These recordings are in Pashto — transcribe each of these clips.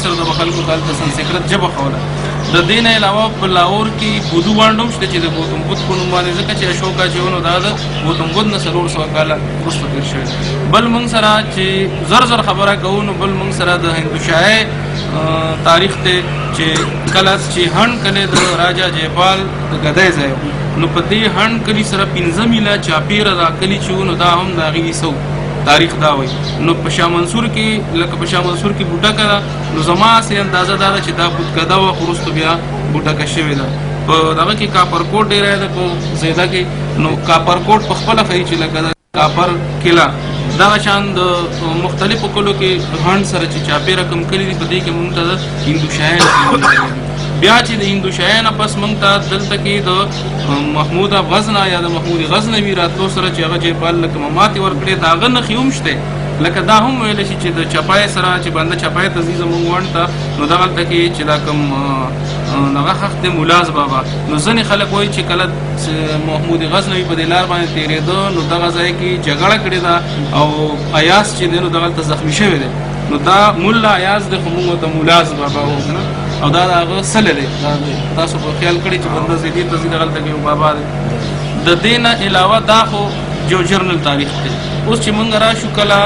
سره د خلکو ته هلته سنسکرت ژبه خوله. د دې نه علاوه په لاهور کې بودو بانډ هم شته چې د ګوتم بدھ په نوم باندې ځکه چې اشوکا چې ونو دا د ګوتم بدھ نه 400 کاله وروسته تېر شوی. بل موږ سره چې زر خبره کوو نو بل موږ سره د هندوشاهي تاریخ ته چې کله چې هند کله د راجا جیپال د ګدای ځای نو په دې هند کلی سره 15 میله چاپیره دا کلی چې ونو دا هم د هغې سو تاریخ دا وایي. نو په شاه منصور کې لکه په شاه منصور کې بوټکه ده نو زما هسې اندازه دا ده چې دا بوتکده وه خو وروسته بیا بوټکه شوې ده. په دغه کې کاپرکوټ ډېری ده په زیده کې نو کاپرکوټ په خپله ښایي چې لکه د کاپر کلا دغه شان د مختلفو کلو کې هند سره چې چاپېره کم کلي دي په دې کې مونږ ته د هندوشاهیان بیا چې د هندوشاهیان نه پس مونږ ته دلته کې د محمود غزنه یا د محمود غزنوي راتلو سره چې هغه جیپال لکه ماتې ورکړې د هغه نښې هم شته. لکه دا هم ویلی شي چې د چپای سره چې بنده چپای ته ځي زموږ ونډ ته نو دغلته کې چې دا کوم دغه خښ دی ملاز بابا نو ځینې خلک وایي چې کله محمود غزنوي په دې لار باندې تېرېده نو دغه ځای کې جګړه کړې ده او ایاز چې دی نو دغلته زخمي شوی دی نو دا مولا ایاز دی خو موږ ورته ملاز بابا وایو نه او دا د هغه سله دی. تاسو په خیال کړئ چې بنده زیدي ته ځي دغلته کې یو بابا دی. د دې نه علاوه دا خو جو جرنل تاریخ دی. اوس چې مونږ راشو کله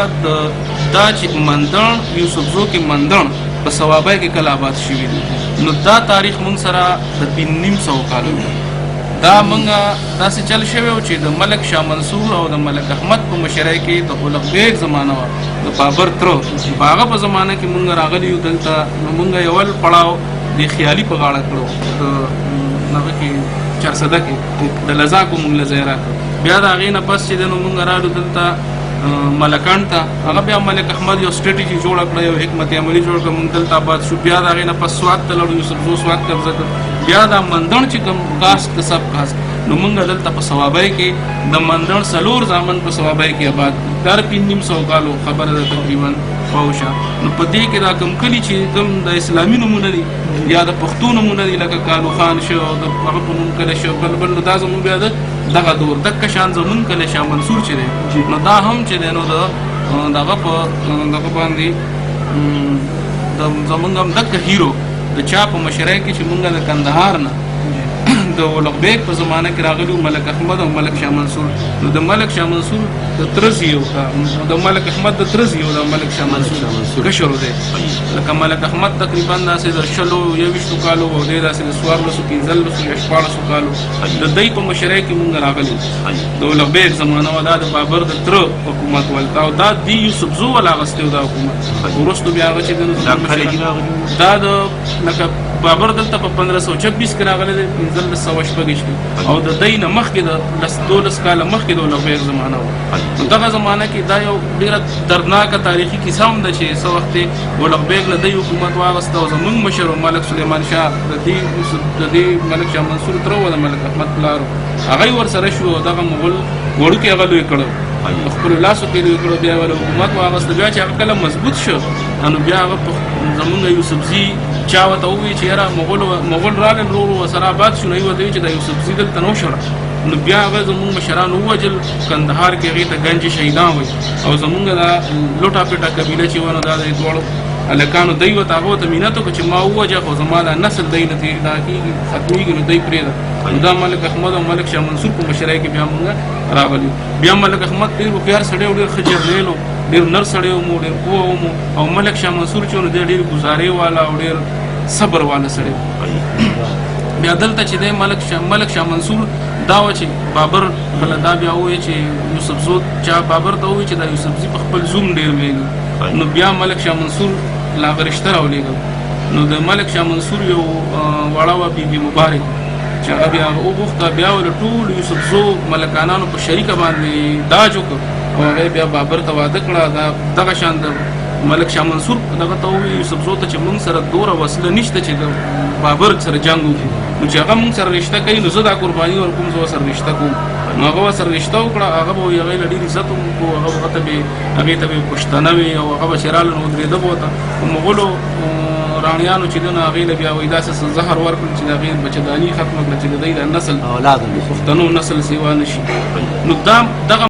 دا چې مندړ یوسفزو کې مندړ په صوابۍ کې کله آباد شوي دي نو دا تاریخ مونږ سره د 500 کالو دی. دا مونږ داسې چل شوی و چې د ملک شاه منصور او د ملک احمد په مشرۍ کې د اولغ بیګ زمانه وه د بابر تره په هغه په زمانه کې مونږ راغلي یو دلته نو مونږ یول پړاو د خیالي په غاړه کړو د هغه کې چارسده کې د لزاکو مونږ له ځای راکړو. بیا د هغې نه پس چې دی نو مونږ راغلو دلته ملکان ته هغه بیا ملک احمد یو سټریټجي جوړه کړه یو حکمت عملي جوړ کړه مونږ دلته آباد شو. بیا د هغې نه پس سوات ته لاړو یوسفزو سوات قبضه کړ. بیا دا مندړ چې کوم کاسټ د سب کاسټ نو مونږ دلته په صوابۍ کې د مندړ 4 زامن په صوابۍ کې آباد دا 500 کالو خبره ده تقریبا پوشه. نو په دې کې دا کوم کلي چې کوم د اسلامي نومونه دي یا د پښتو نومونه دي لکه کالو خان شو د هغه په نوم کلی شو بل دا زموږ بیا دغه دور دکه شان زمون کلی شاه منصور چې دی نو دا هم چې دی نو دغه په دغه باندې زمونږ هم دکه هیرو د چا په مشرۍ کې چې مونږ د کندهار نه د اولغ بیګ په زمانه کې راغلي ملک احمد او ملک شاه منصور نو د ملک شاه منصور د ترزي او د ملک احمد د ترزي او د ملک شاه منصور کشر دی. لکه ملک احمد تقریبا داسې د 21 کالو او دی داسې د 1415 یا 14 کالو د دوی په مشرۍ کې مونږ راغلي د اولغ بیګ زمانه ولا د بابر د تره حکومت ولته او دا د یوسفزو ولا غستیو د حکومت وروسته بیا هغه چې دا د لکه بابر دلته په 1526 کې راغلی دی 1526 کې او د دی نه مخکې د 12 کاله مخکې د اولغ بیګ زمانه وه. نو دغه زمانه کې دا یو ډېره دردناکه تاریخي کیسه هم ده چې څه وخت یې اولغ بیګ له دی حکومت واغسته او زموږ مشر ملک سلیمان شاه د دې ملک شاه منصور تره و د ملک احمد پلار هغه یې ورسره شو او دغه مغول وړوکې هغه لوی کړی خپلو لاسو کې لوی کړو بیا یې حکومت واغسته. بیا چې هغه کله مضبوط شو نو بیا هغه زمونږ یوسفزي چا ورته ووایي چې یاره مغول راغلل ورو ورو ورسره آباد شو نو یې ورته وایي چې دا یوسفزي دلته نه وشړه نو بیا هغه زمونږ مشران ووژل کندهار کې هغې ته گنج شهیدان وایي او زمونږ دا لوټه پیټه قبیله چې وه نو دا د دواړو هلکانو دی ورته هغه ورته مینت وکړه چې ما ووجه خو زما دا نسل دی نه دا کېږي ختمېږي نو دی پرېږده نو دا ملک احمد او ملک شاه منصور په مشرۍ کې بیا مونږ راغلي. بیا ملک احمد ډېر هوښیار سړی او ډېر ښه جرنیل و ډېر نر سړی وم ډېر پوه وم او ملک شاه منصور چې نو دی ډېر ګزارې والا او ډېر صبر والا سړی و. بیا دلته چې دی ملک شاه منصور دا و چې بابر کله دا بیا ووایي چې یوسفزو چا بابر ته ووایي چې دا یوسفزي په خپل زوم ډېر ویږي نو بیا ملک شاه منصور لا هغه رشته راولېږل نو د ملک شاه منصور یو وړه وه بي بي مبارک چې هغه بیا وغوښته بیا ول ټول یوسفزو ملکانانو په شریکه باندې داج وکړ او هغه بیا بابر ته واده کړه دغه شان د ملک شاه منصور دغه ته ووایي یوسفزو ته چې موږ سره دوره وسله نشته چې د بابر سره جنګ وکړو نو چې هغه موږ سره رشته کوي نو زه دا قرباني ورکوم زه ورسره رشته کوم نو هغه ورسره رشته وکړه هغه به وایي هغې له ډېر عزت هم وکړو هغې ته به پښتنه وي او هغه به چې راله نو ودرېده به ورته په مغولو رانیانو چې دونه هغې له بیا وایي داسې زهر ورکړل چې د هغې بچهداني ختمه کړه چې د دوی د نسل پښتنو نسل سیوا نه شي نو دا دغه